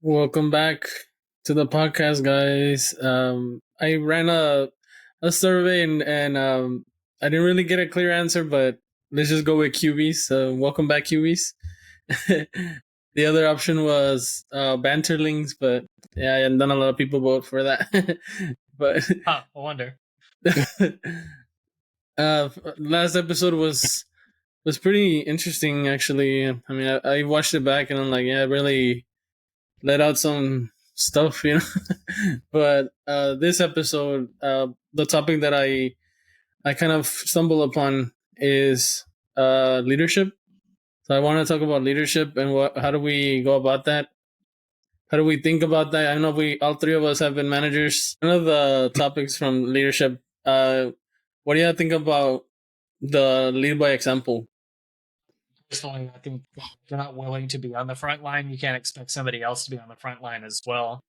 Welcome back to the podcast, guys. I ran a survey and I didn't really get a clear answer, but let's just go with QBs. So welcome back, QBs. The other option was banterlings, but yeah, and then a lot of people vote for that. But I wonder. last episode was pretty interesting, actually. I mean, I watched it back and I'm like, yeah, it really let out some stuff, but this episode, the topic that I kind of stumble upon is leadership. So I want to talk about leadership and how do we go about that? How do we think about that? I know we all three of us have been managers. One of the topics from leadership. What do you think about the lead by example? Personally, I think if you're not willing to be on the front line, you can't expect somebody else to be on the front line as well.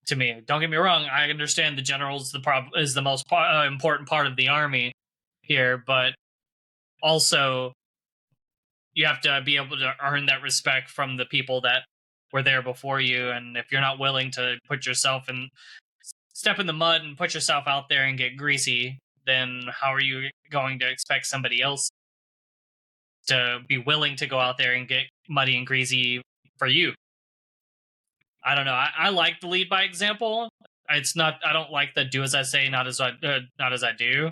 To me, don't get me wrong. I understand the general's is the most important part of the army here, but also you have to be able to earn that respect from the people that were there before you. And if you're not willing to put yourself in, step in the mud and put yourself out there and get greasy, then how are you going to expect somebody else to be willing to go out there and get muddy and greasy for you? I don't know. I like the lead by example. It's not. I don't like the do as I say, not as I do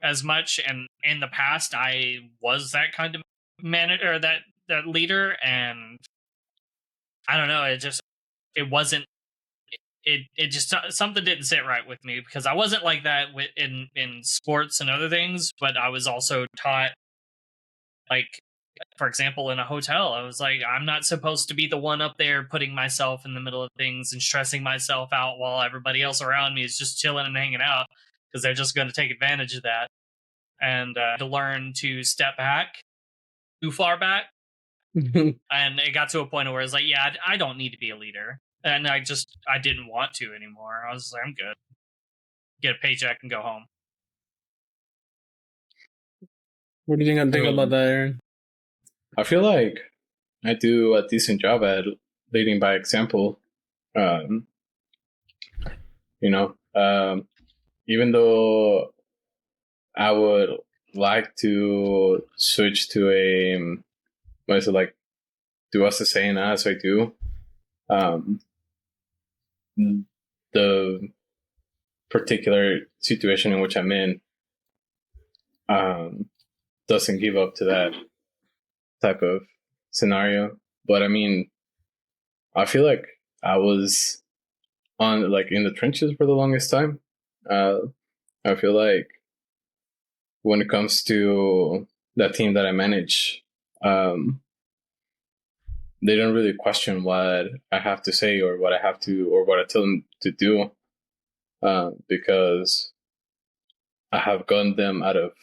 as much. And in the past, I was that kind of manager, that leader, and I don't know. It wasn't. It just something didn't sit right with me because I wasn't like that in sports and other things, but I was also taught, like, for example, in a hotel, I was like, I'm not supposed to be the one up there putting myself in the middle of things and stressing myself out while everybody else around me is just chilling and hanging out, because they're just going to take advantage of that. And to learn to step back, too far back. And it got to a point where it's like, yeah, I don't need to be a leader. And I didn't want to anymore. I was like, I'm good. Get a paycheck and go home. What do you think about that, Aaron? I feel like I do a decent job at leading by example. Um, you know, even though I would like to switch to what is it, like, do as I say and not as I do. The particular situation in which I'm in doesn't give up to that type of scenario. But I mean, I feel like I was on, like, in the trenches for the longest time. I feel like when it comes to that team that I manage, they don't really question what I have to say or what I have to, or what I tell them to do, because I have gotten them out of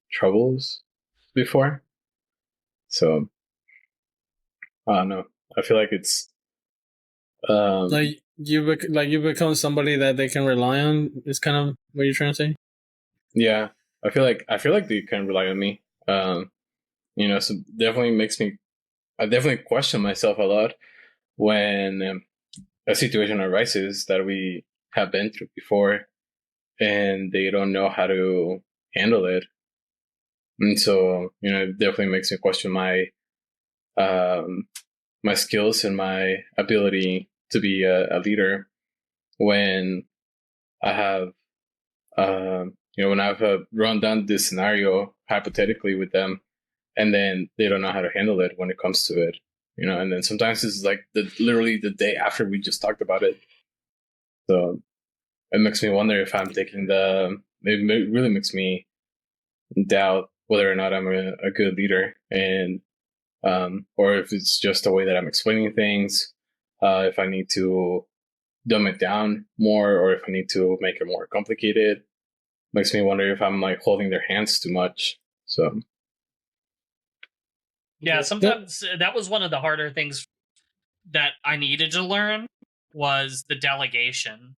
troubles before. So I don't know. I feel like it's like you become somebody that they can rely on. Is kind of what you're trying to say. Yeah, I feel like they can rely on me. So definitely makes me. I definitely question myself a lot when a situation arises that we have been through before, and they don't know how to handle it. And so, it definitely makes me question my skills and my ability to be a leader when I have, when I've run down this scenario hypothetically with them, and then they don't know how to handle it when it comes to it, and then sometimes it's like literally the day after we just talked about it. So it makes me wonder if I'm taking it really makes me doubt whether or not I'm a good leader, and or if it's just the way that I'm explaining things, if I need to dumb it down more, or if I need to make it more complicated. Makes me wonder if I'm, like, holding their hands too much. So yeah, sometimes that was one of the harder things that I needed to learn, was the delegation,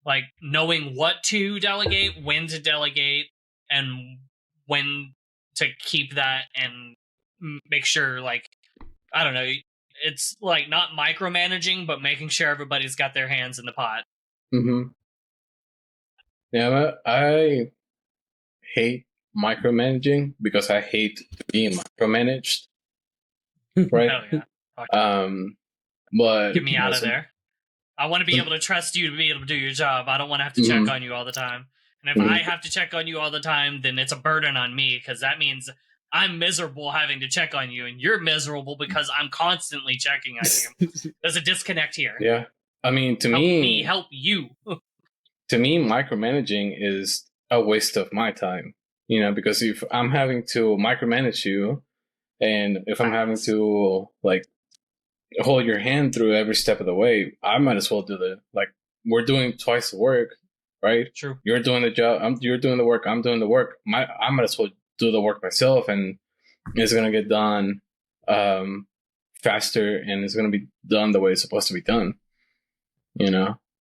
like knowing what to delegate, when to delegate, and when to keep that and make sure, like, I don't know, it's like not micromanaging, but making sure everybody's got their hands in the pot. Mm-hmm. Yeah, I hate micromanaging because I hate being micromanaged. Right. Oh yeah. But Get me out of there. I want to be able to trust you to be able to do your job. I don't want to have to check on you all the time. And if I have to check on you all the time, then it's a burden on me because that means I'm miserable having to check on you, and you're miserable because I'm constantly checking on you. There's a disconnect here. Yeah. I mean, to help me, help you. To me, micromanaging is a waste of my time. Because if I'm having to micromanage you, and if I'm having to like hold your hand through every step of the way, I might as well do we're doing twice the work, right? True. You're doing the job. You're doing the work. I'm doing the work. I might as well do the work myself, and it's gonna get done faster, and it's gonna be done the way it's supposed to be done.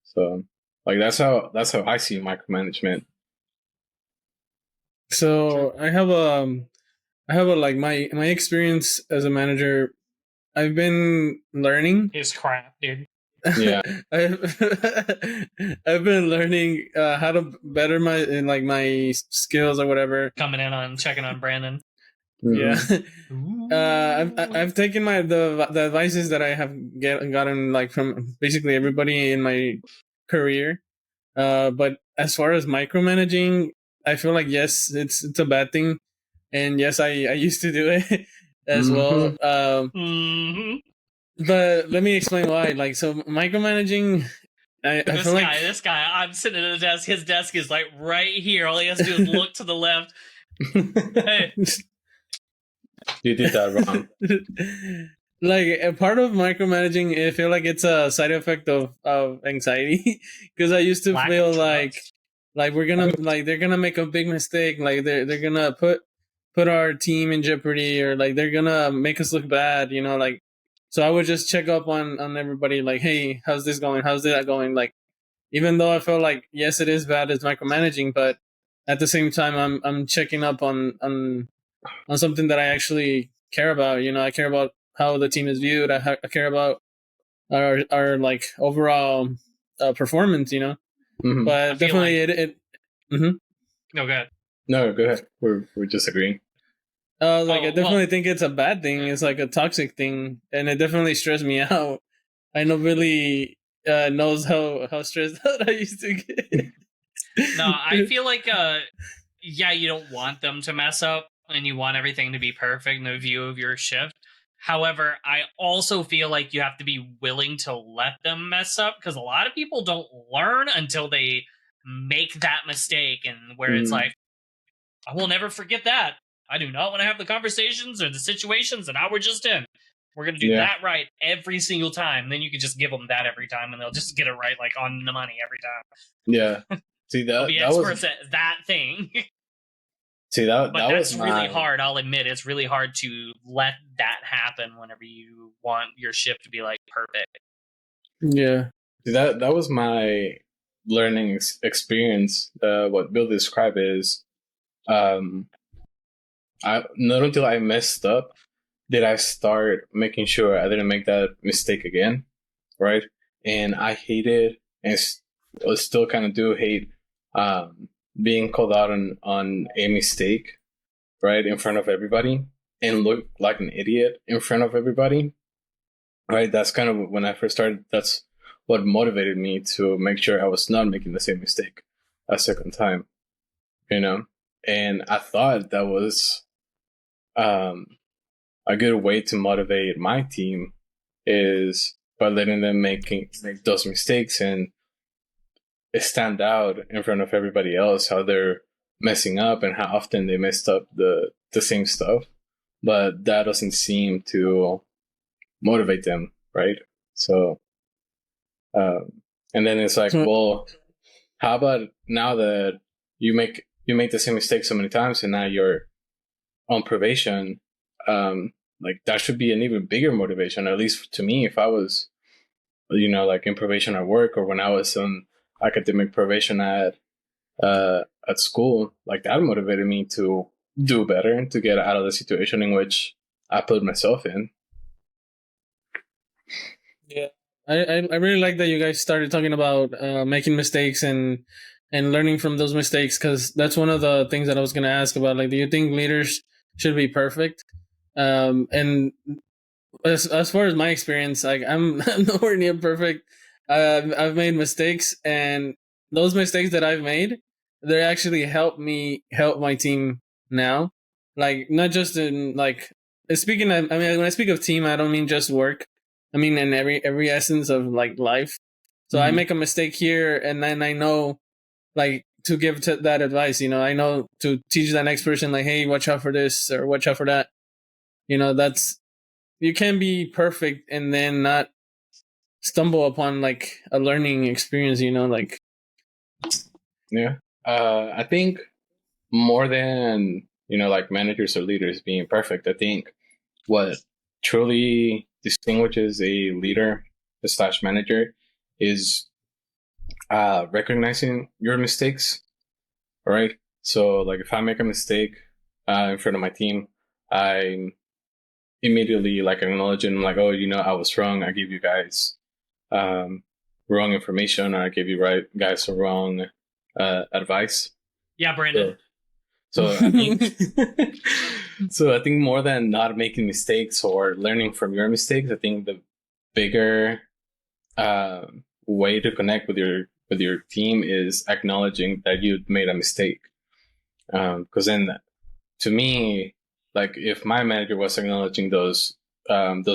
So that's how I see micromanagement. So I have a like my experience as a manager. I've been learning. It's crap, dude. Yeah. I've been learning how to better my skills or whatever. Coming in on checking on Brandon. Mm-hmm. Yeah. I've taken the advices that I have gotten like from basically everybody in my career. But as far as micromanaging, I feel like yes, it's a bad thing, and yes, I used to do it as well. But let me explain why. Like, so micromanaging, I feel like this guy. I'm sitting at the desk. His desk is like right here. All he has to do is look to the left. Hey. You did that wrong. Like a part of micromanaging, I feel like it's a side effect of anxiety because I used to feel like we're gonna they're gonna make a big mistake, like they're gonna put our team in jeopardy, or like they're gonna make us look bad, like. So I would just check up on everybody, like, hey, how's this going? How's that going? Like, even though I feel like yes, it is bad, it's micromanaging, but at the same time, I'm checking up on something that I actually care about. I care about how the team is viewed. I care about our like overall performance. Mm-hmm. But definitely like... Mm-hmm. No, go ahead. No, go ahead. We're just agreeing. I definitely think it's a bad thing. It's like a toxic thing, and it definitely stressed me out. I know Billy knows how stressed out I used to get. No, I feel like yeah, you don't want them to mess up, and you want everything to be perfect in the view of your shift. However, I also feel like you have to be willing to let them mess up, because a lot of people don't learn until they make that mistake, and where it's like, I will never forget that. I do not want to have the conversations or the situations that I were just in. We're going to do that right every single time. And then you can just give them that every time, and they'll just get it right, like on the money every time. Yeah. See, that be experts at that thing. See, but that's really hard. I'll admit it's really hard to let that happen whenever you want your shift to be like perfect. Yeah. See, that was my learning experience. What Bill described is, I not until I messed up did I start making sure I didn't make that mistake again, right? And I hated, and still kind of do hate, being called out on a mistake, right, in front of everybody, and look like an idiot in front of everybody, right? That's kind of when I first started. That's what motivated me to make sure I was not making the same mistake a second time, And I thought that was a good way to motivate my team is by letting them make those mistakes and stand out in front of everybody else, how they're messing up and how often they messed up the same stuff. But that doesn't seem to motivate them, right? So, and then it's like, well, how about now that you make the same mistake so many times and now you're on probation, like that should be an even bigger motivation, at least to me, if I was, like in probation at work, or when I was on academic probation at school, like that motivated me to do better, to get out of the situation in which I put myself in. Yeah, I really like that you guys started talking about making mistakes and learning from those mistakes, because that's one of the things that I was going to ask about. Like, do you think leaders should be perfect? And as far as my experience, like I'm nowhere near perfect. I've made mistakes, and those mistakes that I've made, they actually help me help my team now. Like, not just in like speaking of, I mean, when I speak of team, I don't mean just work. I mean in every essence of like life. So I Mhm. make a mistake here, and then I know like to give that advice. I know to teach the next person like, hey, watch out for this or watch out for that. That's, you can be perfect and then not stumble upon like a learning experience, like. Yeah. I think more than, like managers or leaders being perfect, I think what truly distinguishes a leader slash manager is recognizing your mistakes, right? So, like, if I make a mistake in front of my team, I immediately like acknowledge it. And I'm like, oh, I was wrong. I gave you guys um, wrong information, or I gave you guys some wrong advice. Yeah, Brandon. So I think so I think more than not making mistakes or learning from your mistakes, I think the bigger uh, way to connect with your team is acknowledging that you made a mistake. Because then, to me, like if my manager was acknowledging those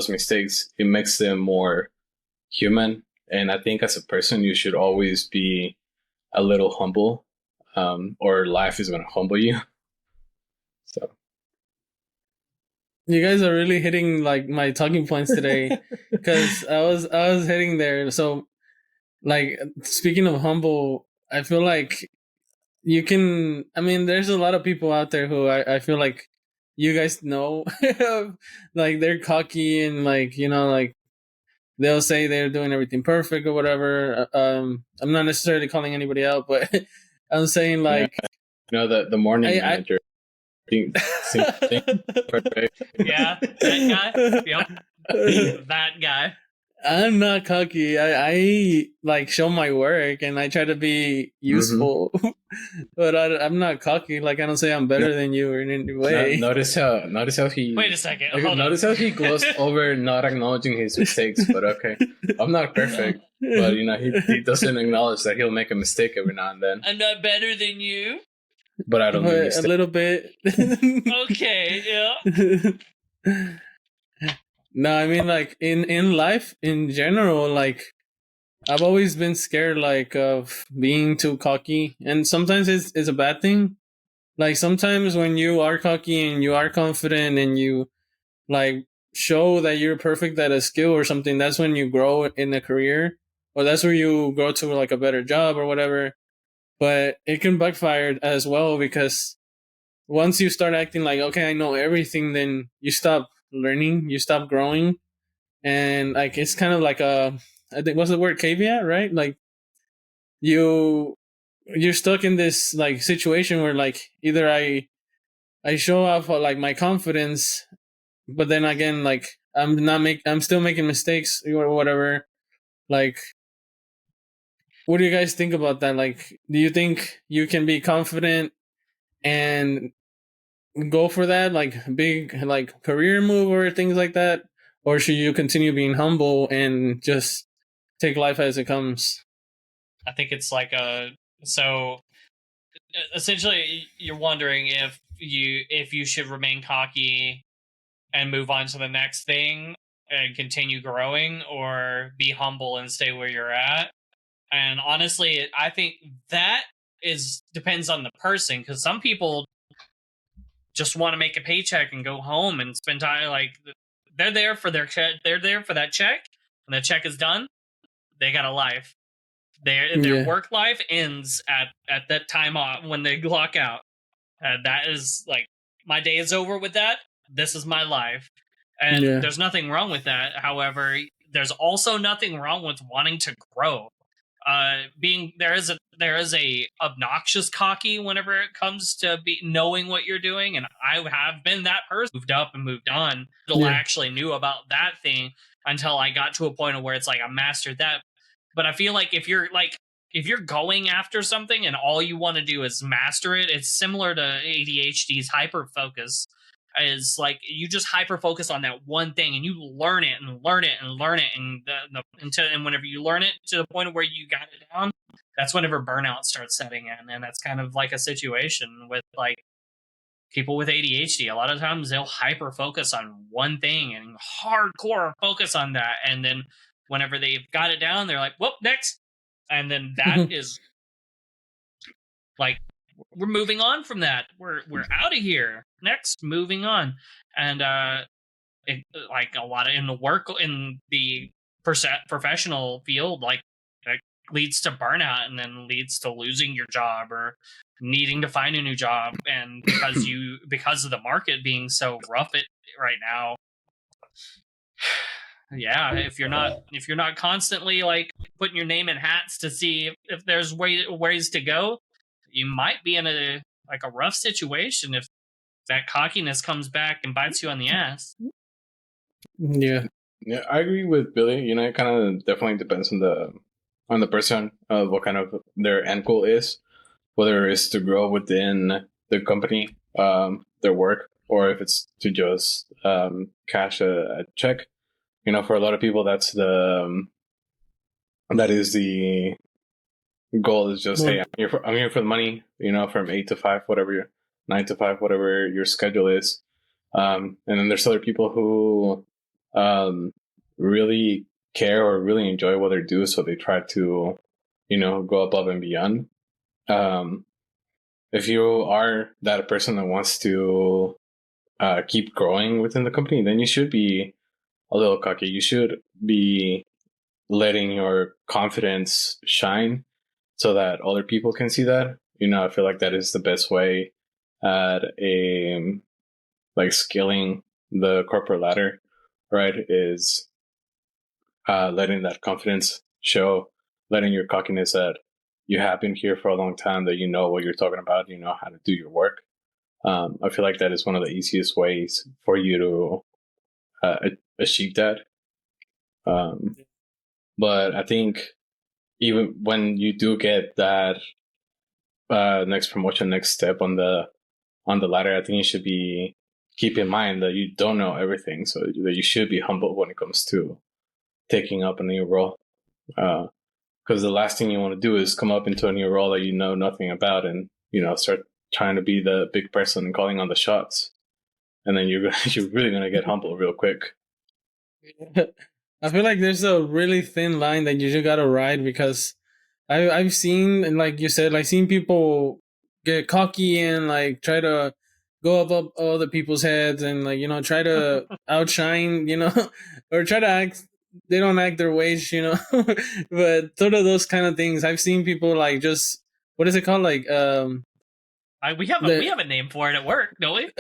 mistakes, it makes them more human. And I think as a person, you should always be a little humble, or life is going to humble you. So. You guys are really hitting like my talking points today, because I was hitting there. So, like, speaking of humble, I feel like you can. I mean, there's a lot of people out there who I feel like you guys know, like they're cocky and like like they'll say they're doing everything perfect or whatever. I'm not necessarily calling anybody out, but I'm saying Yeah, like the morning I manager. Think, perfect. Yeah, that guy. Yep, that guy. I'm not cocky. I like show my work and I try to be Mm-hmm. useful, but I'm not cocky. Like, I don't say I'm better than you in any way. Notice how he. Wait a second. Hold Notice on. how he glossed over not acknowledging his mistakes. But okay, I'm not perfect. But he doesn't acknowledge that he'll make a mistake every now and then. I'm not better than you. But I don't make But a mistakes. little bit. Okay, yeah. No, I mean, like, in life in general, like, I've always been scared like of being too cocky, and sometimes it's a bad thing. Like, sometimes when you are cocky and you are confident and you like show that you're perfect at a skill or something, that's when you grow in a career, or that's where you go to like a better job or whatever. But it can backfire as well, because once you start acting like, okay, I know everything, then you stop learning, you stop growing. And like, it's kind of like I think, what's the word, caveat, right? Like, you're stuck in this like situation where like either I show off like my confidence, but then again, like, I'm still making mistakes or whatever. Like, what do you guys think about that? Like, do you think you can be confident and go for that like big like career move or things like that, or should you continue being humble and just take life as it comes? I think it's like so essentially you're wondering if you should remain cocky and move on to the next thing and continue growing, or be humble and stay where you're at. And honestly, I think that is depends on the person, because some people just want to make a paycheck and go home and spend time. Like, they're there for their check. They're there for that check. When the check is done, they got a life. Their Yeah. work life ends at that time off when they clock out. That is like, my day is over with that. This is my life, and Yeah. there's nothing wrong with that. However, there's also nothing wrong with wanting to grow. Being there is a obnoxious cocky whenever it comes to be knowing what you're doing, and I have been that person, moved up and moved on, till I Yeah. actually knew about that thing. until I got to a point of where it's like I mastered that. But I feel like if you're going after something and all you want to do is master it, it's similar to ADHD's hyper focus. Is like you just hyper focus on that one thing and you learn it and learn it and learn it and whenever you learn it to the point of where you got it down, that's whenever burnout starts setting in. And that's kind of like a situation with like people with ADHD. A lot of times they'll hyper focus on one thing and hardcore focus on that, and then whenever they've got it down, they're like, "Whoop, next," and then that is like, we're moving on from that. We're out of here. Next, moving on, and like a lot of in the work in the professional field, like that leads to burnout, and then leads to losing your job or needing to find a new job, and because of the market being so rough right now. Yeah, if you're not constantly like putting your name in hats to see if there's ways to go, you might be in a rough situation if that cockiness comes back and bites you on the ass. Yeah. Yeah, I agree with Billy. You know, it kind of definitely depends on the person of what kind of their end goal is, whether it's to grow within the company, their work, or if it's to just cash a check. You know, for a lot of people, that is the goal. Is just, hey, I'm here for the money. You know, from 8 to 5, whatever 9 to 5, whatever your schedule is. And then there's other people who really care or really enjoy what they do, so they try to, you know, go above and beyond. If you are that person that wants to keep growing within the company, then you should be a little cocky. You should be letting your confidence shine so that other people can see that. You know, I feel like that is the best way at scaling the corporate ladder, right? Is letting that confidence show, letting your cockiness that you have been here for a long time, that you know what you're talking about, you know how to do your work. I feel like that is one of the easiest ways for you to achieve that. But I think even when you do get that next promotion, next step on the ladder, I think you should keep in mind that you don't know everything, so that you should be humble when it comes to taking up a new role. Because the last thing you want to do is come up into a new role that you know nothing about, and you know start trying to be the big person and calling on the shots, and then you're really gonna get humble real quick. I feel like there's a really thin line that you just gotta ride, because I've seen, and like you said, like seen people get cocky and like try to go above other people's heads and like, you know, try to outshine, you know, or try to act, they don't act their ways, you know. But sort of those kind of things. I've seen people like just, what is it called, like we have a name for it at work, don't we?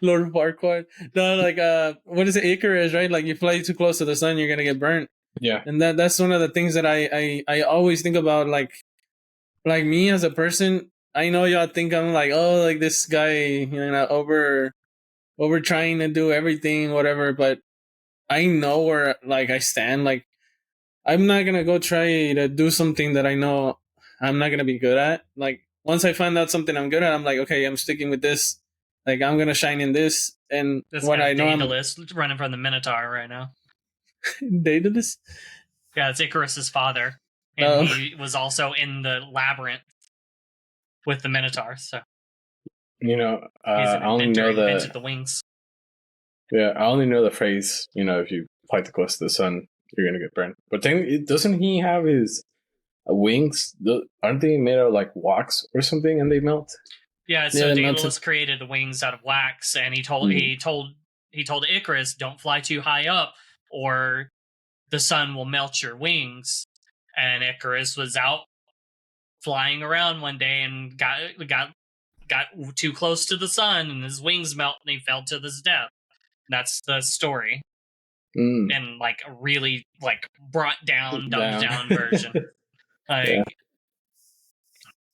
Lord Farquaad. No, like what is it, Icarus, right? Like you fly too close to the sun, you're gonna get burnt. Yeah. And that's one of the things that I always think about, like me as a person. I know y'all think I'm like, oh, like this guy, you know, over trying to do everything, whatever, but I know where like I stand. Like I'm not gonna go try to do something that I know I'm not gonna be good at. Like once I find out something I'm good at, I'm like, okay, I'm sticking with this. Like I'm gonna shine in this, and This what I know, Daedalus running from the Minotaur right now. Daedalus? Yeah, it's Icarus's father, and he was also in the labyrinth with the Minotaur. So you know, he's an I only inventor. know He invented the wings. Yeah, I only know the phrase. You know, if you fly too close to the sun, you're gonna get burned. But then, doesn't he have his wings? Aren't they made out of like wax or something, and they melt? Yeah, so Daedalus created the wings out of wax, and he told Icarus, "Don't fly too high up, or the sun will melt your wings." And Icarus was out flying around one day and got too close to the sun, and his wings melt, and he fell to his death. That's the story, and like a really like brought down, dumbed down version. Like. Yeah.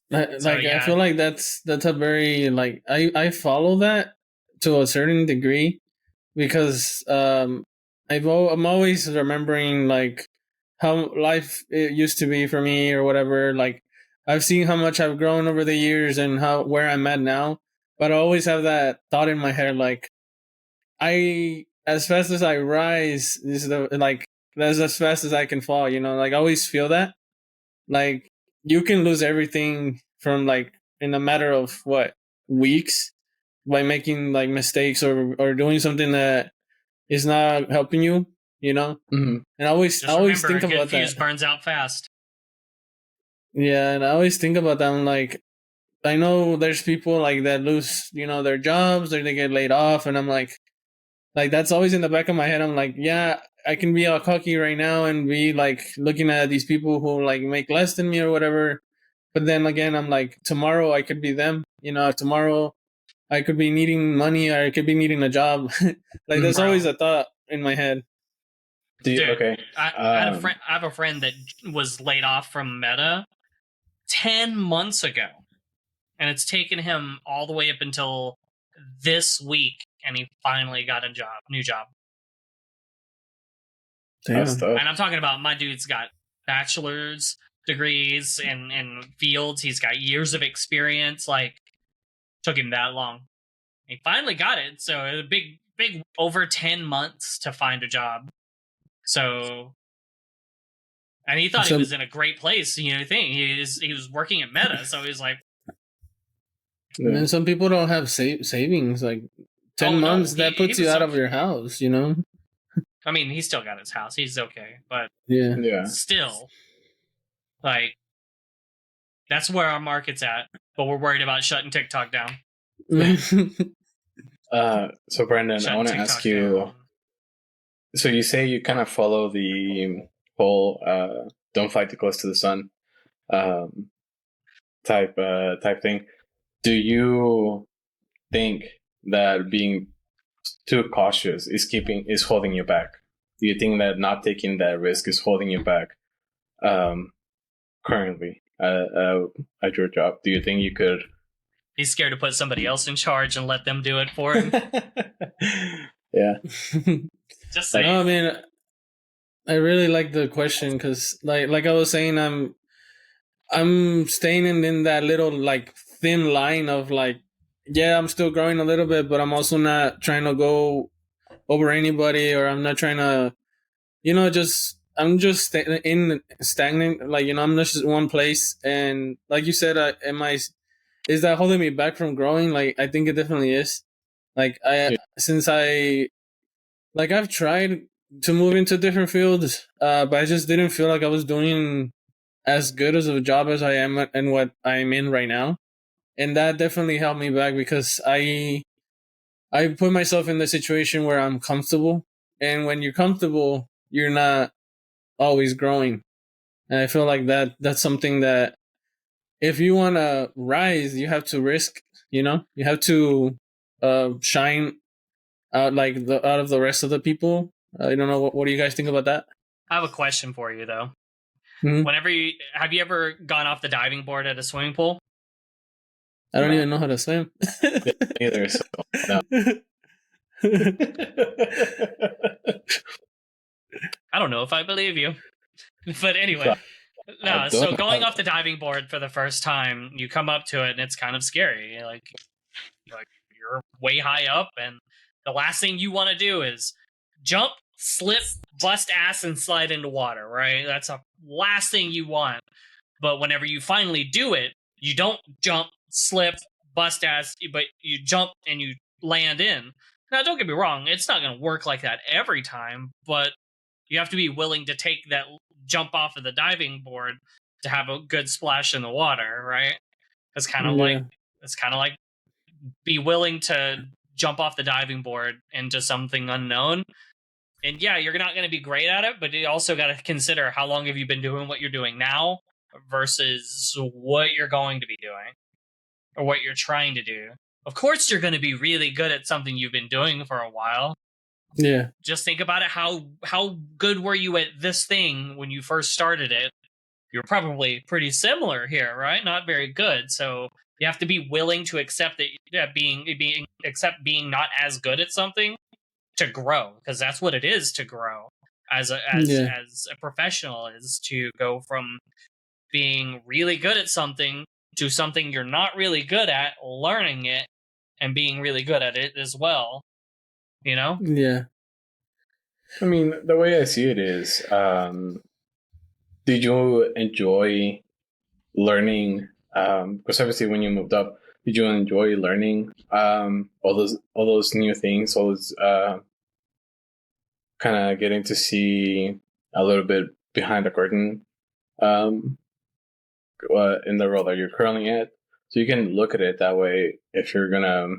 I feel like that's a very like I follow that to a certain degree, because I'm always remembering like how life it used to be for me or whatever. Like I've seen how much I've grown over the years and how where I'm at now, but I always have that thought in my head like I as fast as I rise is the like that's as fast as I can fall. You know, like I always feel that like you can lose everything from like in a matter of what weeks by making like mistakes or doing something that is not helping you, you know. Mhm. And I Just always remember, think a good about fuse that. burns out fast. Yeah, and I always think about that. I'm like, I know there's people like that lose, you know, their jobs or they get laid off, and I'm like that's always in the back of my head. I'm like, yeah, I can be all cocky right now and be like looking at these people who like make less than me or whatever. But then again, I'm like, tomorrow I could be them. You know, tomorrow I could be needing money or I could be needing a job. Like there's always Bro, a thought in my head. dude, Okay. I had a friend. I have a friend that was laid off from Meta 10 months ago, and it's taken him all the way up until this week, and he finally got a new job. That's Damn. tough. And I'm talking about my dude's got bachelor's degrees in fields. He's got years of experience. Like, took him that long. He finally got it. So it was a big over 10 months to find a job. So, and he thought he So, was in a great place. You know, he was working at Meta. So he's like, I mean, some people don't have savings. Like 10 oh no, months, that he puts you was out okay. of your house, you know? I mean, he still got his house. He's okay, but Yeah. Yeah. still, like, that's where our market's at. But we're worried about shutting TikTok down. So Brandon, I Shutting want to TikTok ask you. down. So you say you kind of follow the whole "don't fight too close to the sun" um, type thing. Do you think that being too cautious is holding you back? Do you think that not taking that risk is holding you back currently at your job? Do you think you could? He's scared to put somebody else in charge and let them do it for him. Yeah. Just saying. No, I mean, I really like the question because, like I was saying, I'm staying in that little like thin line of like, yeah, I'm still growing a little bit, but I'm also not trying to go over anybody, or I'm not trying to, you know, just I'm just in stagnant. Like, you know, I'm just in one place, and like you said, is that holding me back from growing? Like, I think it definitely is. Like, Yeah. since I've tried to move into different fields, but I just didn't feel like I was doing as good as a job as I am and what I'm in right now. And that definitely held me back because I put myself in the situation where I'm comfortable. And when you're comfortable, you're not always growing. And I feel like that's something that if you want to rise, you have to risk, you know? You have to shine out like out of the rest of the people. I don't know what do you guys think about that? I have a question for you though. Mm-hmm. Have you ever gone off the diving board at a swimming pool? I don't No. even know how to swim. Either. So no. I don't know if I believe you. But anyway, I no, don't so going have- off the diving board for the first time, you come up to it and it's kind of scary. Like you're way high up and the last thing you want to do is jump, slip, bust ass and slide into water, right? That's the last thing you want. But whenever you finally do it, you don't jump, slip, bust ass, but you jump and you land in. Now, don't get me wrong, it's not going to work like that every time, but you have to be willing to take that jump off of the diving board to have a good splash in the water, right? It's kind of like be willing to jump off the diving board into something unknown. And yeah, you're not going to be great at it, but you also got to consider how long have you been doing what you're doing now versus what you're going to be doing or what you're trying to do. Of course, you're going to be really good at something you've been doing for a while. Yeah. Just think about it. How good were you at this thing when you first started it? You're probably pretty similar here, right? Not very good. So you have to be willing to accept that being not as good at something to grow, because that's what it is, to grow as a professional, is to go from being really good at something to something you're not really good at, learning it and being really good at it as well. You know? Yeah. I mean, the way I see it is, did you enjoy learning? Because obviously, when you moved up, did you enjoy learning all those new things, all those kind of getting to see a little bit behind the curtain um, in the role that you're currently at? So you can look at it that way. If you're gonna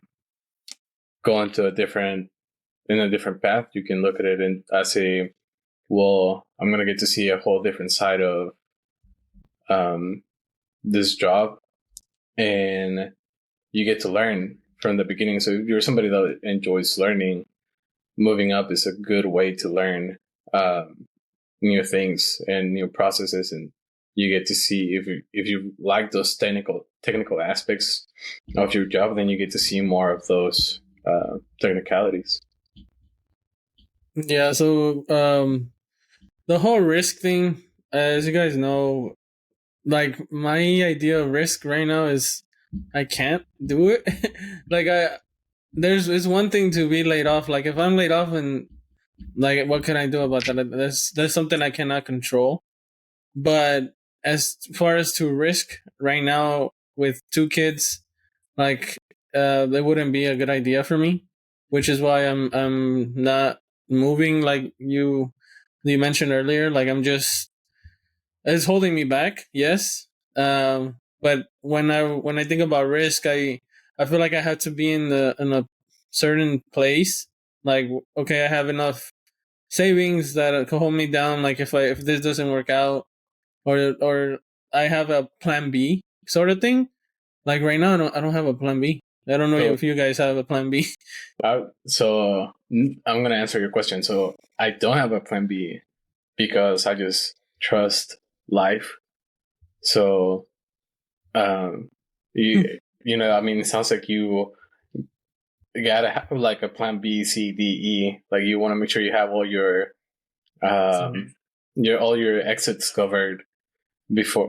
go into a different path, you can look at it and say, well, I'm gonna get to see a whole different side of this job, and you get to learn from the beginning. So if you're somebody that enjoys learning, moving up is a good way to learn new things and new processes, and you get to see if you like those technical aspects of your job, then you get to see more of those technicalities. Yeah. So the whole risk thing, as you guys know, like my idea of risk right now is I can't do it. Like it's one thing to be laid off. Like if I'm laid off, and like what can I do about that? That's something I cannot control. But as far as to risk right now with 2 kids, like that wouldn't be a good idea for me, which is why I'm not moving like you mentioned earlier. Like it's holding me back, yes. But when I think about risk, I feel like I have to be in a certain place. Like, okay, I have enough savings that can hold me down. Like if this doesn't work out, or I have a plan B sort of thing. Like right now, I don't have a plan B. I don't know So, if you guys have a plan B. so I'm gonna answer your question. So I don't have a plan B because I just trust life. So you know, I mean, it sounds like you gotta have like a plan B, C, D, E. Like you want to make sure you have all your exits covered before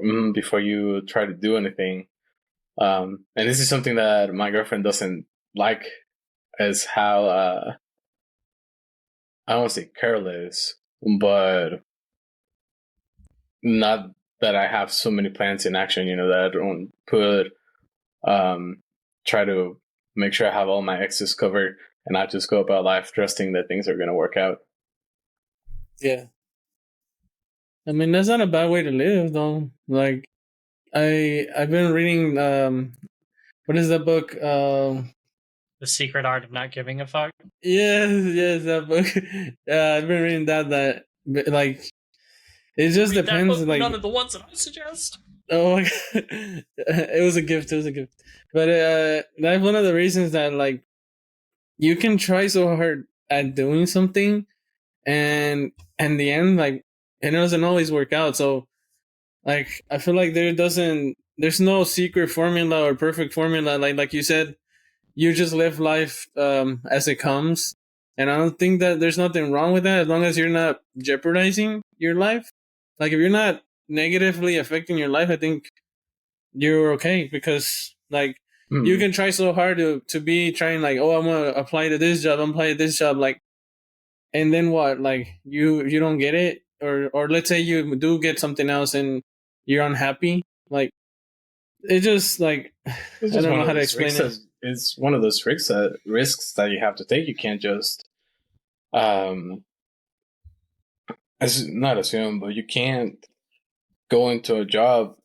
you try to do anything. And this is something that my girlfriend doesn't like, is how I don't want to say careless, but not that I have so many plans in action. You know, that I don't try to make sure I have all my exes covered and not just go about life trusting that things are going to work out. Yeah. I mean, that's not a bad way to live, though. Like, I've been reading what is that book? The Secret Art of Not Giving a Fuck. Yes, that book. I've been reading that like it just Read depends. that book, Like, none of the ones that I suggest. oh my god, it was a gift. It was a gift. But that's one of the reasons that like you can try so hard at doing something, and in the end, like it doesn't always work out. So like I feel like there's no secret formula or perfect formula. Like you said, you just live life as it comes, and I don't think that there's nothing wrong with that as long as you're not jeopardizing your life. Like if you're not negatively affecting your life, I think you're okay, because like you can try so hard to be trying like, oh, I'm gonna apply to this job, I'm applying to this job, like, and then what? Like you don't get it, or let's say you do get something else and you're unhappy. Like it just like It's I just don't one know of how to those explain risks. it. It's one of those risks that you have to take. You can't just um, not assume, but you can't go into a job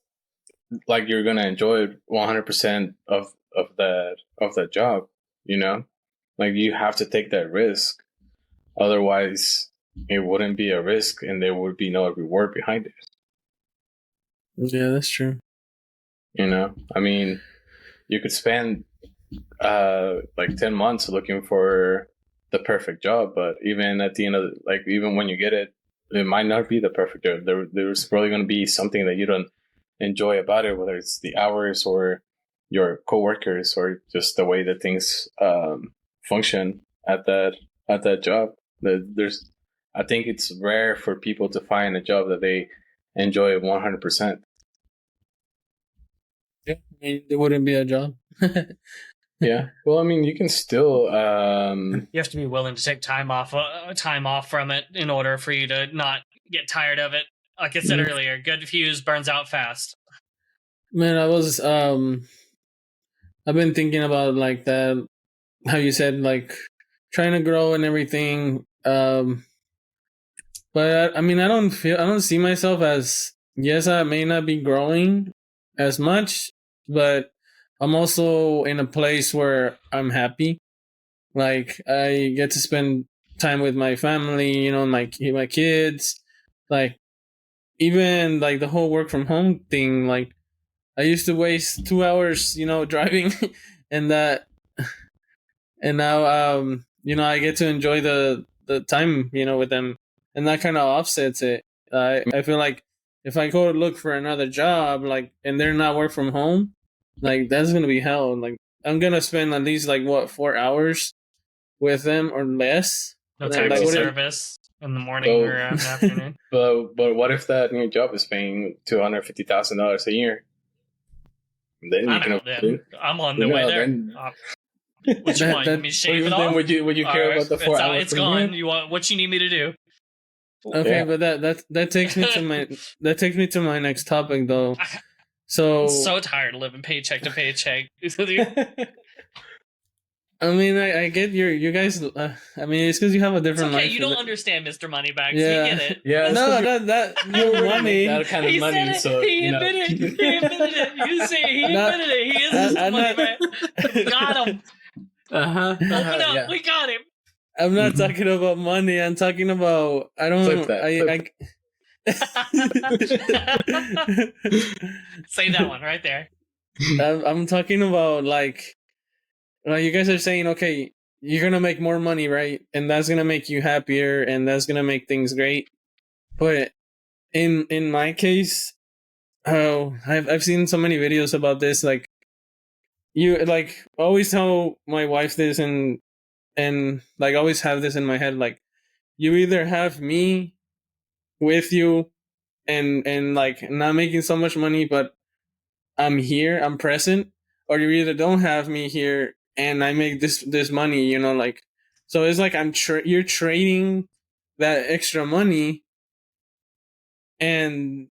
like you're gonna enjoy 100% of that job. You know, like you have to take that risk. Otherwise, it wouldn't be a risk, and there would be no reward behind it. Yeah, that's true. You know, I mean, you could spend like 10 months looking for the perfect job, but even at the end of like even when you get it, it might not be the perfect job. There's probably going to be something that you don't enjoy about it, whether it's the hours or your coworkers or just the way that things function at that at that job. There's, I think it's rare for people to find a job that they enjoy 100%. Yeah, I mean, there wouldn't be a job. Yeah. Well, I mean, you can still. You have to be willing to take time off from it in order for you to not get tired of it. Like I said earlier, good fuse burns out fast. Man, I've been thinking about like that, how you said, like trying to grow and everything. But I mean, I don't see myself as, yes, I may not be growing as much, but I'm also in a place where I'm happy. Like I get to spend time with my family, my kids. Like even like the whole work from home thing. Like I used to waste 2 hours, driving, and that, and now I get to enjoy the time, with them, and that kind of offsets it. I feel like if I go look for another job, like, and they're not work from home, like that's gonna be hell. Like I'm gonna spend at least like what 4 hours with them or less. No Like, taxi what service in the morning or in the afternoon. But what if that new job is paying $250,000 a year? Then you can. I'm on the way there. Which one? You want me to shave it off? Would you care about the 4 hours? It's gone. You want what you need me to do? Okay, yeah. But that takes me to my next topic though. So I'm so tired of living paycheck to paycheck. I mean, I get you guys. I mean, it's because you have a different life. You don't understand, Mr. Moneybags. Yeah. You get it. Yeah. No, that your money. That kind of he money. Said it. So he admitted it. He admitted it. You see, he admitted it. He is Mr. Moneybags. Got him. Open up. Yeah. We got him. I'm not talking about money. I'm talking about I don't. Flip that. Say that one right there. I'm talking about like you guys are saying, okay, you're gonna make more money, right? And that's gonna make you happier, and that's gonna make things great. But in my case, I've seen so many videos about this. Like you like always tell my wife this, and like always have this in my head. Like you either have me with you, and like not making so much money, but I'm here, I'm present, or you either don't have me here and I make this money, like, so it's like you're trading that extra money and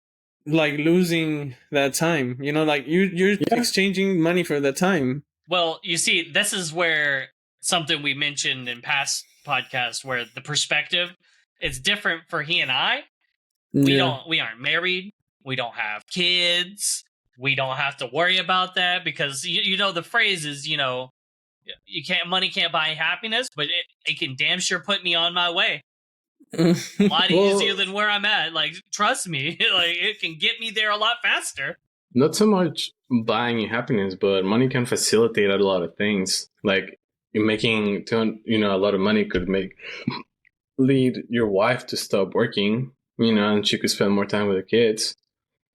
like losing that time, like you're exchanging money for the time. Well, you see, this is where something we mentioned in past podcasts, where the perspective is different for he and I. We aren't married. We don't have kids. We don't have to worry about that because the phrase is, money can't buy happiness, but it can damn sure put me on my way. A lot easier than where I'm at. Like, trust me, like it can get me there a lot faster. Not so much buying you happiness, but money can facilitate a lot of things. Like making, a lot of money could lead your wife to stop working, and she could spend more time with the kids,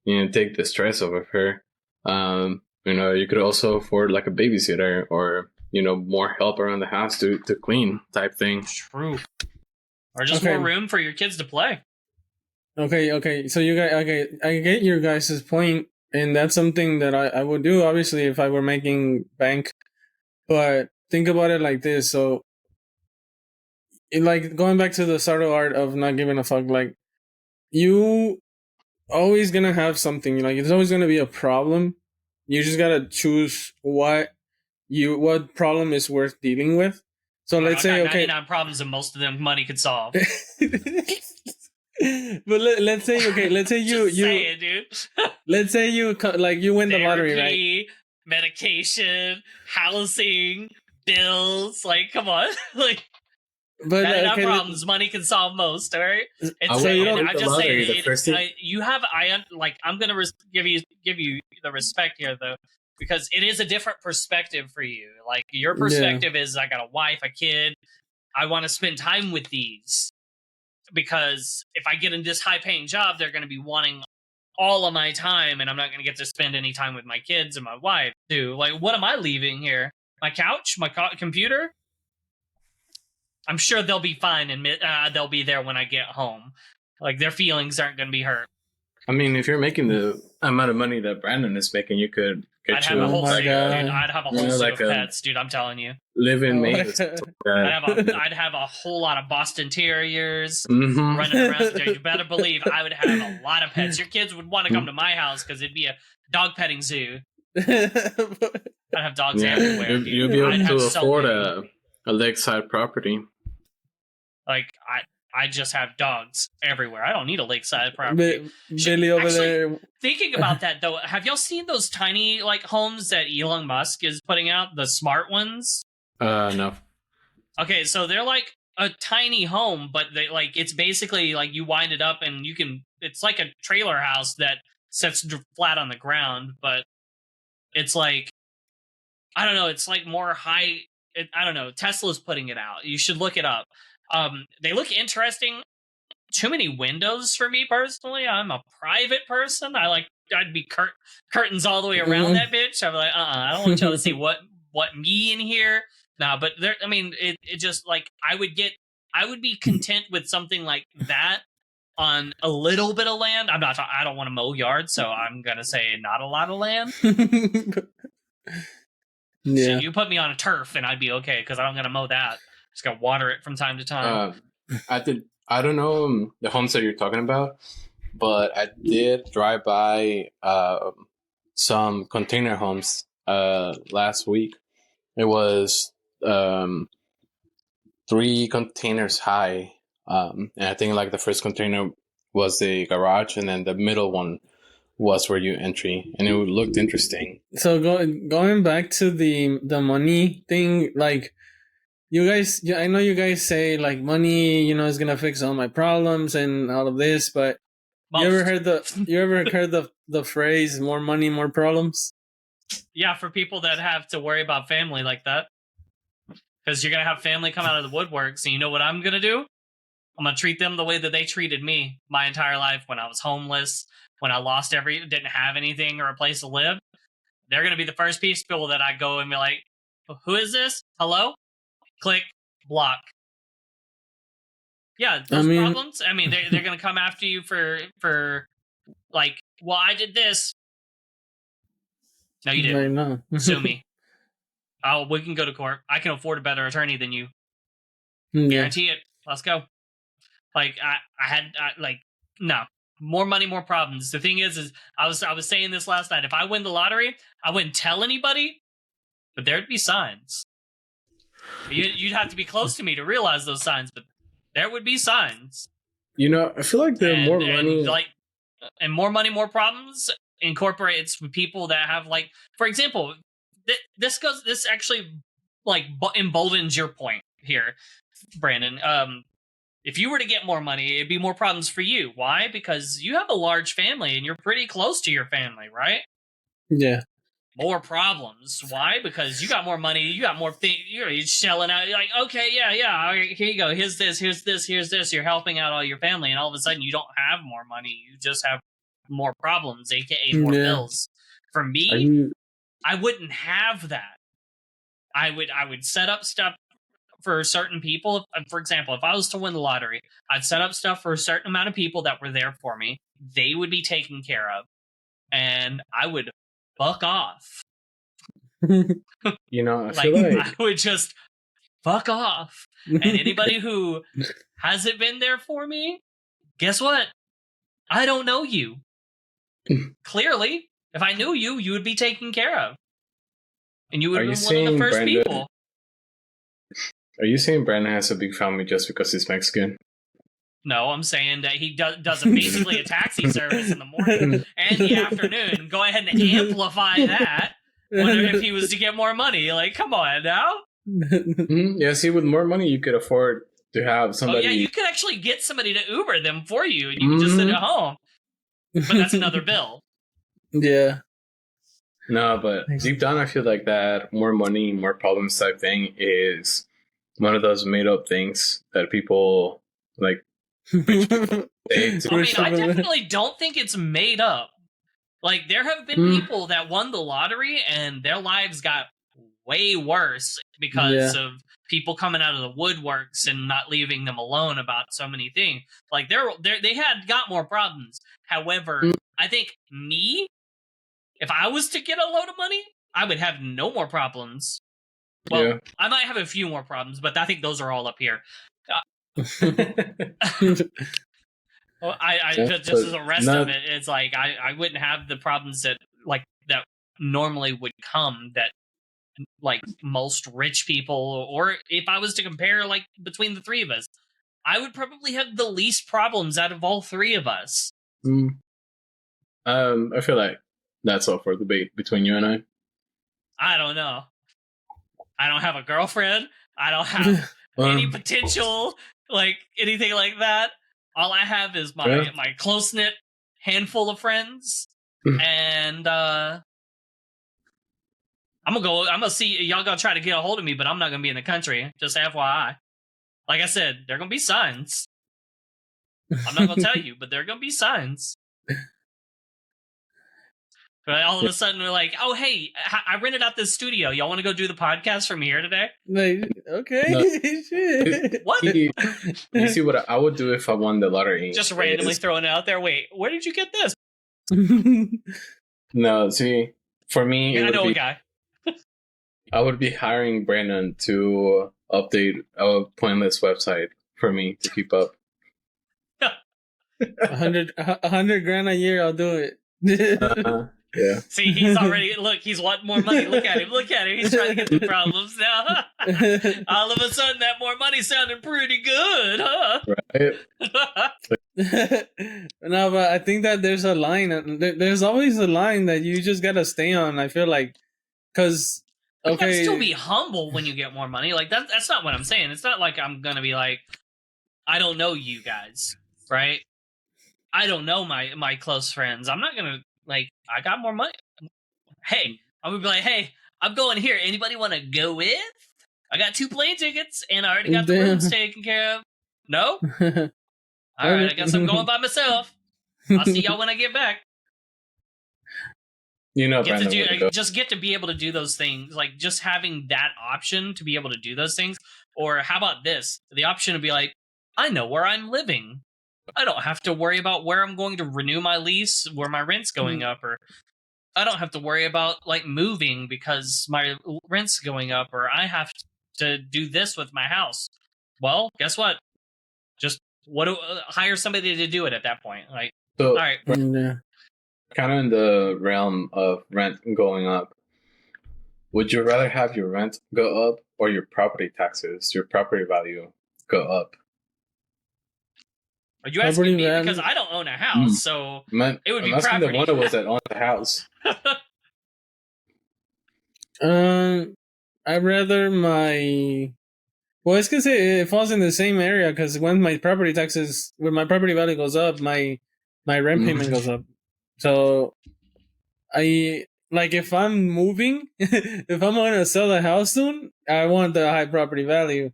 take the stress off of her. You could also afford like a babysitter or, more help around the house to clean type thing. True. Or just more room for your kids to play. Okay. So you guys, I get your guys' point, and that's something that I would do, obviously, if I were making bank. But think about it like this. So, like, going back to the subtle art of not giving a fuck, like, you always gonna have something, like, it's always gonna be a problem. You just gotta choose what problem is worth dealing with. So let's say, okay, 99 problems and most of them money could solve. But let's say you say it, dude. Let's say you win the lottery, right? Medication, housing, bills, like, come on. Like, but 99 problems money can solve most, all right? I'm just saying, I'm gonna give you the respect here, though, because it is a different perspective for you. Like, your perspective is, I got a wife, a kid, I want to spend time with these. Because if I get in this high-paying job, they're going to be wanting all of my time, and I'm not going to get to spend any time with my kids and my wife, too. Like, what am I leaving here? My couch? My computer? I'm sure they'll be fine and they'll be there when I get home. Like their feelings aren't going to be hurt. I mean, if you're making the amount of money that Brandon is making, you could get I'd have a whole my zoo, dude. God. I'd have a You whole know, zoo like of a- pets, dude. I'm telling you. live-in Oh, maid. I'd have a whole lot of Boston Terriers Mm-hmm. running around. Dude, you better believe I would have a lot of pets. Your kids would want to come to my house because it'd be a dog petting zoo. I'd have dogs Yeah, everywhere. you'll, dude. you'll be able I'd to have so afford many. a lakeside property. Like I just have dogs everywhere. I don't need a lakeside property. Billy over Actually, there. Thinking about that though, have y'all seen those tiny like homes that Elon Musk is putting out? The smart ones. No. Okay, so they're like a tiny home, but they like it's basically like you wind it up and you can. It's like a trailer house that sits flat on the ground, but it's like I don't know. It's like more high. I don't know. Tesla's putting it out. You should look it up. They look interesting. Too many windows for me personally. I'm a private person. I'd be curtains all the way around that bitch. I'm like, I don't want y'all to see what me in here. Nah, but there. I mean, it just like I would be content with something like that on a little bit of land. I don't want to mow yards, so I'm gonna say not a lot of land. Yeah. So you put me on a turf and I'd be okay because I don't gotta mow that. Just gotta water it from time to time. I don't know the homes that you're talking about, but I did drive by some container homes last week. It was 3 containers high, and I think like the first container was the garage, and then the middle one was where you entry, and it looked interesting. So going back to the money thing, like you guys, I know you guys say like money, is gonna fix all my problems and all of this, but you ever heard the phrase "more money, more problems"? Yeah, for people that have to worry about family like that, because you're gonna have family come out of the woodworks, and you know what I'm gonna do? I'm gonna treat them the way that they treated me my entire life when I was homeless, when I didn't have anything or a place to live. They're gonna be the first people that I go and be like, "Who is this? Hello?" Click, block. Yeah, those problems. I mean, they're gonna come after you for like, well, I did this. No, you didn't. No. Sue me. Oh, we can go to court. I can afford a better attorney than you. Yeah. Guarantee it. Let's go. Like no. More money, more problems. The thing is I was saying this last night. If I win the lottery, I wouldn't tell anybody, but there'd be signs. You'd have to be close to me to realize those signs, but there would be signs. I feel like the more money, and more money, more problems incorporates people that have like, for example, this actually like emboldens your point here, Brandon. If you were to get more money, it'd be more problems for you. Why? Because you have a large family and you're pretty close to your family, right? Yeah. More problems. Why? Because you got more money, you got more things, you're shelling out. You're like, okay, yeah, all right, here you go. Here's this. You're helping out all your family, and all of a sudden you don't have more money. You just have more problems, aka more bills. For me, I wouldn't have that. I would set up stuff for certain people. For example, if I was to win the lottery, I'd set up stuff for a certain amount of people that were there for me. They would be taken care of, and I would fuck off. I feel like I would just fuck off. And anybody who hasn't been there for me, guess what? I don't know you. Clearly, if I knew you, you would be taken care of. And you would have been one of the first people. Are you saying Brandon has a big family just because he's Mexican? No, I'm saying that he does basically a taxi service in the morning and the afternoon. Go ahead and amplify that. Wonder if he was to get more money. Like, come on now. Yeah, see, with more money, you could afford to have somebody. Oh, yeah, you could actually get somebody to Uber them for you, and you can just sit at home. But that's another bill. Yeah. No, but deep down, I feel like that more money, more problems type thing is one of those made up things that people like. I definitely don't think it's made up. Like, there have been people that won the lottery and their lives got way worse because of people coming out of the woodworks and not leaving them alone about so many things. Like they had got more problems. However, I think if I was to get a load of money, I would have no more problems. Well, I might have a few more problems, but I think those are all up here. Well, just as the rest of it, it's like I wouldn't have the problems that normally would come that like most rich people, or if I was to compare like between the three of us, I would probably have the least problems out of all three of us. I feel like that's all for debate between you and I. I don't know. I don't have a girlfriend. I don't have any potential, like anything like that. All I have is my close-knit handful of friends, and I'm gonna see y'all gonna try to get a hold of me, but I'm not gonna be in the country. Just FYI. Like I said, there are gonna be signs. I'm not gonna tell you, but there are gonna be signs. But all of a sudden, we're like, "Oh, hey, I rented out this studio. Y'all want to go do the podcast from here today?" Like, okay, no. shit. What? You see what I would do if I won the lottery? Just randomly throwing it out there. Wait, where did you get this? No, see, for me, I know a guy. I would be hiring Brandon to update a pointless website for me to keep up. $100 grand a year, I'll do it. Yeah. See, he's wanting more money. Look at him. He's trying to get the problems now. All of a sudden, that more money sounded pretty good, huh? Right. No, but I think that there's a line. There's always a line that you just gotta stay on. I feel like, because you gotta still be humble when you get more money. Like that's not what I'm saying. It's not like I'm gonna be like, I don't know you guys, right? I don't know my close friends. I'm not gonna like. I got more money. Hey, I'm gonna be like, hey, I'm going here. Anybody want to go with? I got 2 plane tickets, and I already got the rooms taken care of. No? All right, I guess I'm going by myself. I'll see y'all when I get back. You know, just get to be able to do those things. Like, just having that option to be able to do those things. Or how about this? The option to be like, I know where I'm living. I don't have to worry about where I'm going to renew my lease, where my rent's going up, or I don't have to worry about like moving because my rent's going up, or I have to do this with my house. Well, guess what? Just hire somebody to do it at that point. Like, so, all right, kind of in the realm of rent going up. Would you rather have your rent go up or your property taxes, your property value go up? Are you asking me? Because I don't own a house, so it would be property. I'm asking the one of us that owns the house. I'd rather my... Well, it's because it falls in the same area, because when my property value goes up, my rent payment goes up. So, if I'm moving, if I'm going to sell the house soon, I want the high property value.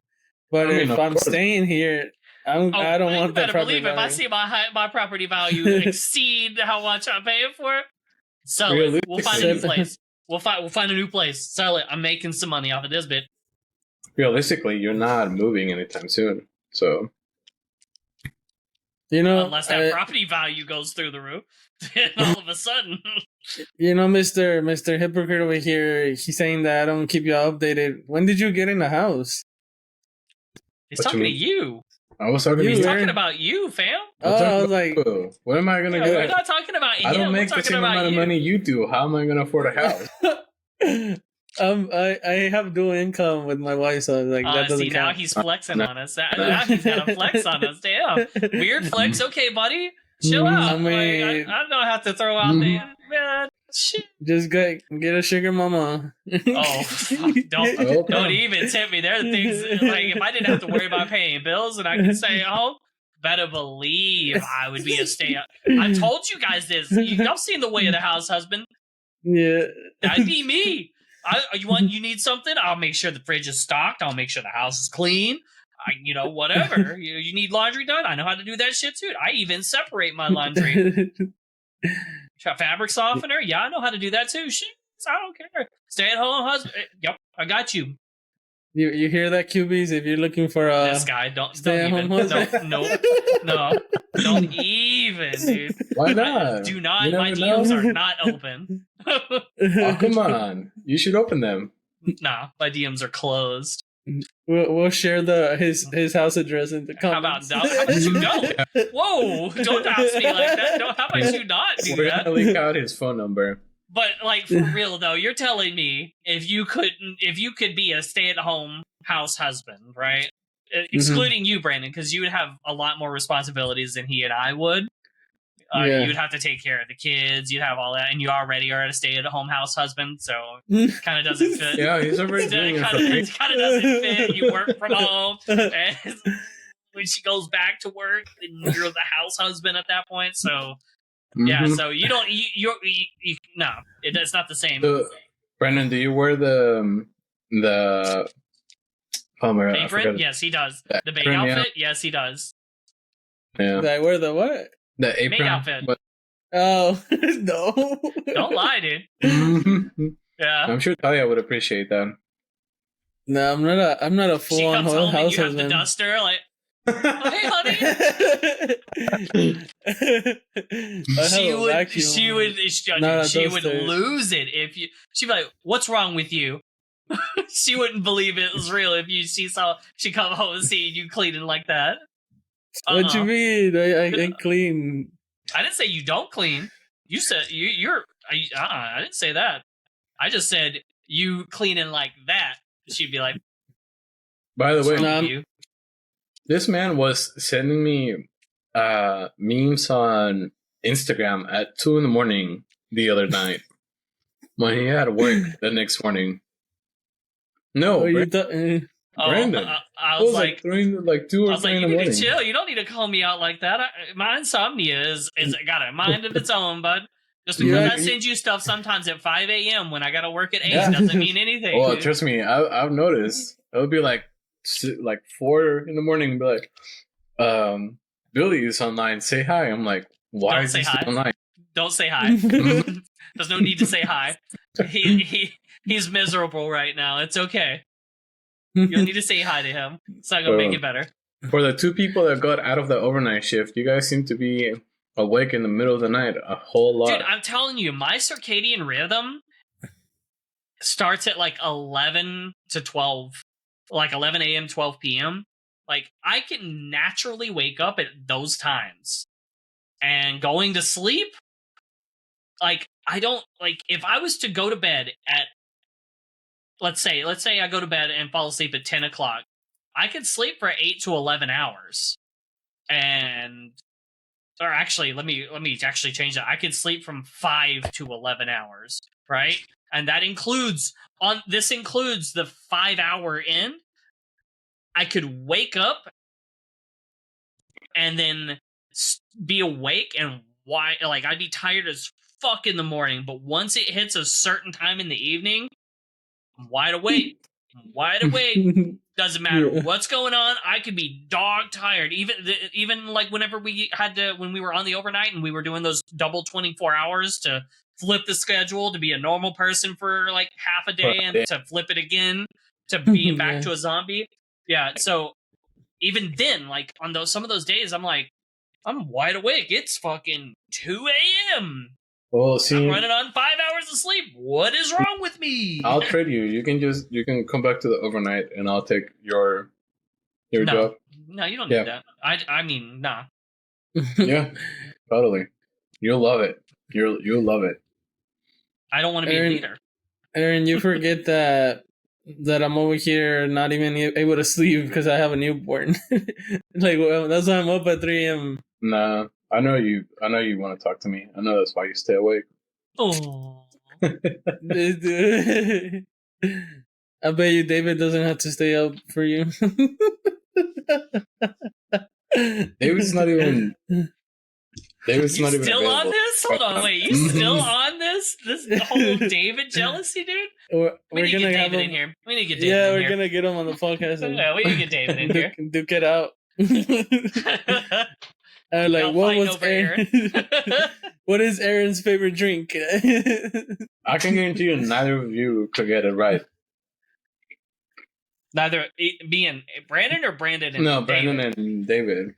But if I'm staying here... I don't want that property value. If I see my property value exceed how much I'm paying for it, sell it. We'll find a new place. We'll find a new place. Sell it. I'm making some money off of this bit. Realistically, you're not moving anytime soon, so unless that property value goes through the roof, then all of a sudden, Mr. Hypocrite over here, he's saying that I don't keep you updated. When did you get in the house? He's talking to you. I was talking to you. He's talking about you, fam. I was like, what am I gonna get? We're not talking about him. I don't make the same amount of money you do. How am I gonna afford a house? I have dual income with my wife, so that doesn't count. Now he's flexing on us. Now he's got a flex on us. Damn, weird flex. Okay, buddy, chill out. I mean, I don't have to throw out there, man. Shit. Just get a sugar mama. Oh, fuck. Don't even tempt me. There are things like if I didn't have to worry about paying bills and I could stay at home, better believe I would be a stay. I told you guys this. Y'all seen the way of the house husband? Yeah, that'd be me. You need something? I'll make sure the fridge is stocked. I'll make sure the house is clean. Whatever. You need laundry done? I know how to do that shit too. I even separate my laundry. Fabric softener? Yeah, I know how to do that too. Shit, I don't care. Stay at home husband. Yep, I got you. You hear that, QBs? If you're looking for a This guy, don't stay-at-home even. husband. No. Don't even, dude. Why not? Do You not. never My DMs know. are not open. Oh, come on. You should open them. Nah, my DMs are closed. We'll share his house address in the How about comments. no? How about you don't? Whoa! Don't ask me like that. How about you not do We're that? gonna leak out his phone number. But like for real though, you're telling me if you could be a stay-at-home house husband, right? Excluding you, Brandon, because you would have a lot more responsibilities than he and I would. Yeah. You'd have to take care of the kids. You'd have all that, and you already are a stay-at-home house husband, so kind of doesn't fit. Yeah, he's already doing it for free. It kind of doesn't fit. You work from home, and when she goes back to work, then you're the house husband at that point. So yeah, Mhm. so you don't. No, it's not the same. So, Brandon, do you wear the oh my god, I Apron? forgot. Yes, he does. The The maid apron, yeah. outfit? Yes, he does. Yeah, Did I wear the what? the apron outfit. but- Oh no! Don't lie, dude. Mhm. Yeah. I'm sure Talia would appreciate that. No, I'm not a She full on comes home and house you have the husband. duster, like, oh, hey, honey. She would lose it if you. She'd be like, "What's wrong with you?" She wouldn't believe it was real if she come home and see you cleaning like that. What you mean? I clean. I didn't say you don't clean. You said you're. I didn't say that. I just said you cleaning like that. She'd be like, By the way, "What's wrong with you?" this man was sending me memes on Instagram at 2 a.m. the other night when he had work the next morning. No, Oh, you Brandon. I It was was like 2 or 3 in the you need morning. to chill. You don't need to call me out like that. My insomnia is got a mind of its own, bud. Just because I send you stuff sometimes at 5 a.m. when I got to work at 8 doesn't mean anything. Well, trust me, I've noticed. It would be like 4 in the morning and be like, Billy is online. Say hi. I'm like, why Don't is say he hi. still online? Don't say hi. There's no need to say hi. He's miserable right now. It's okay. You don't need to say hi to him. It's not gonna make it better. For the 2 people that got out of the overnight shift, you guys seem to be awake in the middle of the night a whole lot. Dude, I'm telling you, my circadian rhythm starts at like 11 to 12, like 11 a.m., 12 p.m. Like, I can naturally wake up at those times. And going to sleep, like, I don't, like, if I was to go to bed at, let's say I go to bed and fall asleep at 10 o'clock, I could sleep for 8 to 11 hours. Or actually, let me actually change that. I could sleep from 5 to 11 hours, right? And that includes the 5 hour in. I could wake up and then be awake and I'd be tired as fuck in the morning, but once it hits a certain time in the evening, I'm wide awake. Doesn't matter what's going on. I could be dog tired. Even like when we were on the overnight and we were doing those double 24 hours to flip the schedule to be a normal person for like half a day and to flip it again to being back to a zombie. Yeah. So even then, like on some of those days, I'm like, I'm wide awake. It's fucking 2 a.m. Well, see, I'm running on 5 hours of sleep. What is wrong with me? I'll trade you. You can come back to the overnight, and I'll take your job. No, you don't need that. I mean, nah. Yeah, totally. You'll love it. You'll love it. I don't want to be a leader. Aaron, you forget that I'm over here not even able to sleep because I have a newborn. That's why I'm up at 3 a.m. Nah, I know you want to talk to me. I know that's why you stay awake. Oh. I bet you David doesn't have to stay up for you. David's not even still available. on this? Hold on, wait. You still on this? This whole David jealousy, dude? We're need to gonna get have David him in here. We need to get David in here. Yeah, we're gonna get him on the podcast. Yeah, we need to get David in here. Duke it out. What was Aaron? What is Aaron's favorite drink? I can guarantee you neither of you could get it right. Neither me and Brandon or Brandon and No, David? Brandon and David.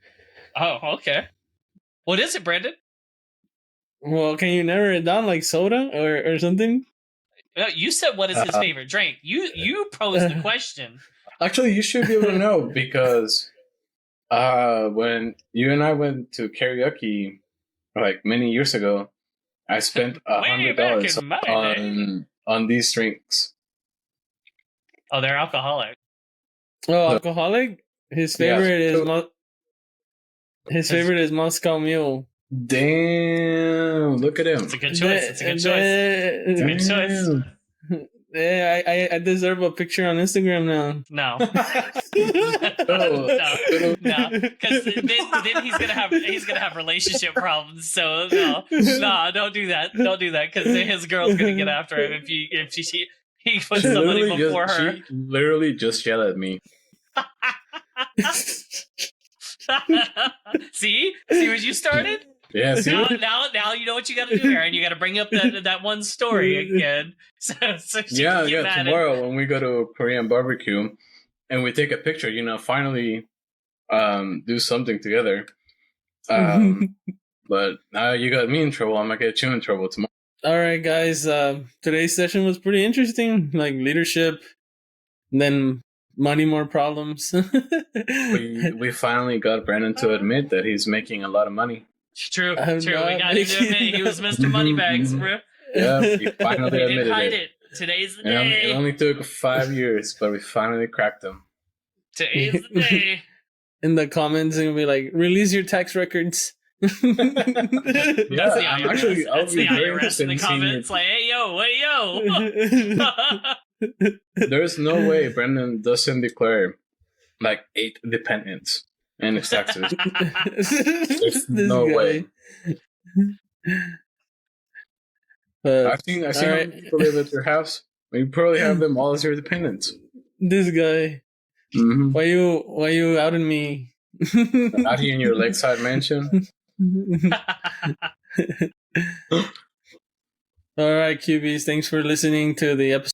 Oh, okay. What is it, Brandon? Well, can you narrow it down like soda or something? No, you said what is his favorite drink. You posed the question. Actually, you should be able to know because when you and I went to karaoke like many years ago, I spent Way back $100 in my day. on these drinks. Oh, they're alcoholic. Oh, alcoholic. His favorite is Moscow Mule. Damn! Look at him. It's a good choice. It's a good choice. It's a good choice. Yeah, I deserve a picture on Instagram now. No. Oh, No, because then he's gonna have relationship problems. So no, don't do that. Don't do that because his girl's gonna get after him if he puts somebody before her. She literally just yelled at me. See what you started? Yeah, see? Now you know what you got to do, Aaron. You got to bring up that one story again. So she can get mad tomorrow when we go to a Korean barbecue and we take a picture, finally do something together. But now you got me in trouble. I'm gonna get you in trouble tomorrow. All right, guys. Today's session was pretty interesting, like leadership, then money, more problems. we finally got Brandon to admit that he's making a lot of money. True. We got him to admit he was Mr. Moneybags, bro. Yeah, he finally admitted didn't hide it. Today's the day. It only took 5 years, but we finally cracked him. Today's the day. In the comments, and be like, "Release your tax records." That's the IRS. Actually, that's the IRS in the comments. Like, hey yo. There's no way Brendan doesn't declare like 8 dependents in his taxes. There's no way. I've seen right. People live at your house. You probably have them all as your dependents. This guy. Mm-hmm. Why you outing me? Out here in your lakeside mansion. All right, QBs. Thanks for listening to the episode.